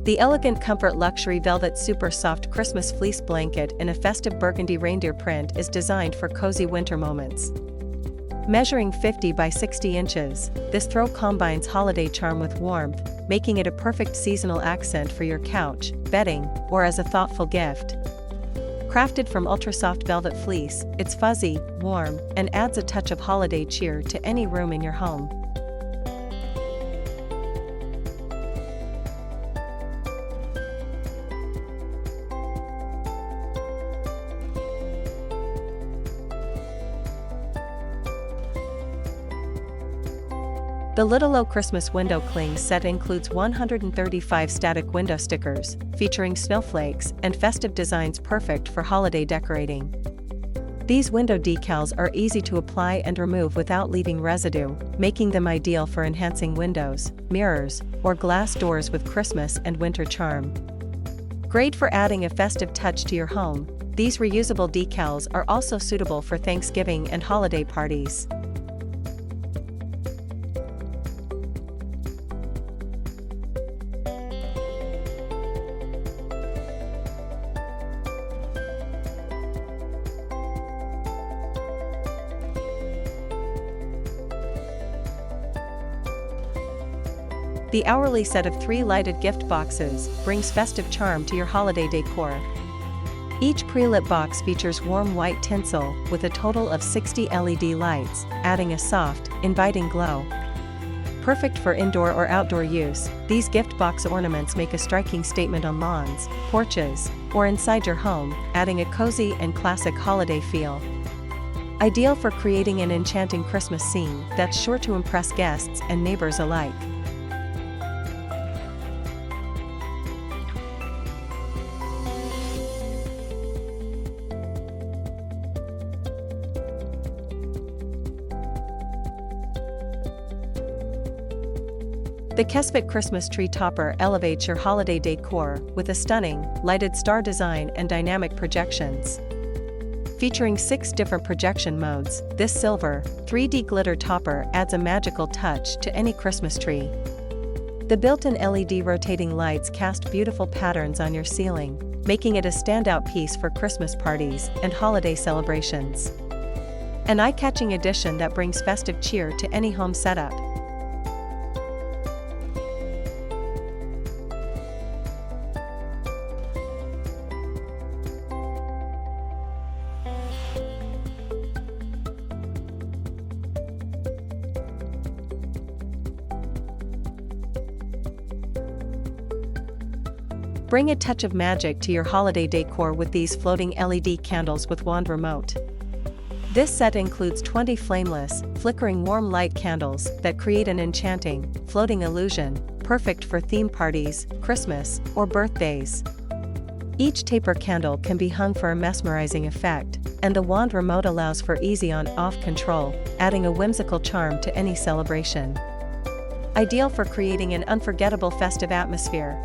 The elegant comfort luxury velvet super soft Christmas fleece blanket in a festive burgundy reindeer print is designed for cozy winter moments. Measuring 50 by 60 inches, this throw combines holiday charm with warmth, making it a perfect seasonal accent for your couch, bedding, or as a thoughtful gift. Crafted from ultra-soft velvet fleece, it's fuzzy, warm, and adds a touch of holiday cheer to any room in your home. The LUDILO Christmas window cling set includes 135 static window stickers, featuring snowflakes and festive designs perfect for holiday decorating. These window decals are easy to apply and remove without leaving residue, making them ideal for enhancing windows, mirrors, or glass doors with Christmas and winter charm. Great for adding a festive touch to your home, these reusable decals are also suitable for Thanksgiving and holiday parties. The Hourleey set of 3 lighted gift boxes brings festive charm to your holiday decor. Each pre-lit box features warm white tinsel with a total of 60 LED lights, adding a soft, inviting glow. Perfect for indoor or outdoor use, these gift box ornaments make a striking statement on lawns, porches, or inside your home, adding a cozy and classic holiday feel. Ideal for creating an enchanting Christmas scene that's sure to impress guests and neighbors alike. The Kesfitt Christmas tree topper elevates your holiday decor with a stunning, lighted star design and dynamic projections. Featuring 6 different projection modes, this silver, 3D glitter topper adds a magical touch to any Christmas tree. The built-in LED rotating lights cast beautiful patterns on your ceiling, making it a standout piece for Christmas parties and holiday celebrations. An eye-catching addition that brings festive cheer to any home setup. Bring a touch of magic to your holiday decor with these floating LED candles with wand remote. This set includes 20 flameless, flickering warm light candles that create an enchanting, floating illusion, perfect for theme parties, Christmas, or birthdays. Each taper candle can be hung for a mesmerizing effect, and the wand remote allows for easy on-off control, adding a whimsical charm to any celebration. Ideal for creating an unforgettable festive atmosphere.